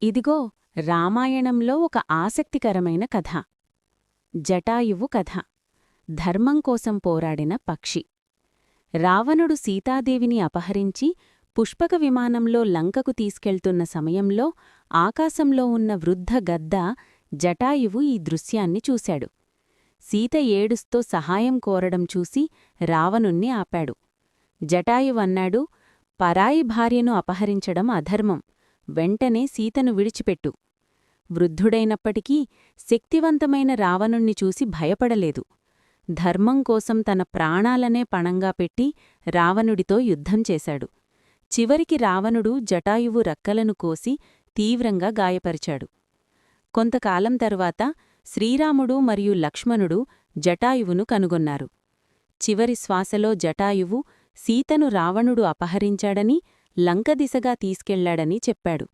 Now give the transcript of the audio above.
ఇదిగో రామాయణంలో ఒక ఆసక్తికరమైన కథ. జటాయువు కథ. ధర్మం కోసం పోరాడిన పక్షి. రావణుడు సీతాదేవిని అపహరించి పుష్పక విమానంలో లంకకు తీసుకెళ్తున్న సమయంలో ఆకాశంలో ఉన్న వృద్ధ గద్ద జటాయువు ఈ దృశ్యాన్ని చూశాడు. సీత ఏడుస్తూ సహాయం కోరడం చూసి రావణుణ్ణి ఆపాడు. జటాయువన్నాడు, పరాయి భార్యను అపహరించడం అధర్మం. వెంటనే సీతను విడిచిపెట్టు. వృద్ధుడైనప్పటికీ శక్తివంతమైన రావణుణ్ణి చూసి భయపడలేదు. ధర్మం కోసం తన ప్రాణాలనే పణంగా పెట్టి రావణుడితో యుద్ధం చేశాడు. చివరికి రావణుడు జటాయువు రక్కలను కోసి తీవ్రంగా గాయపరిచాడు. కొంతకాలం తరువాత శ్రీరాముడు మరియు లక్ష్మణుడు జటాయువును కనుగొన్నారు. చివరి శ్వాసలో జటాయువు సీతను రావణుడు అపహరించాడని, లంక దిశగా తీసుకెళ్లాడని చెప్పాడు.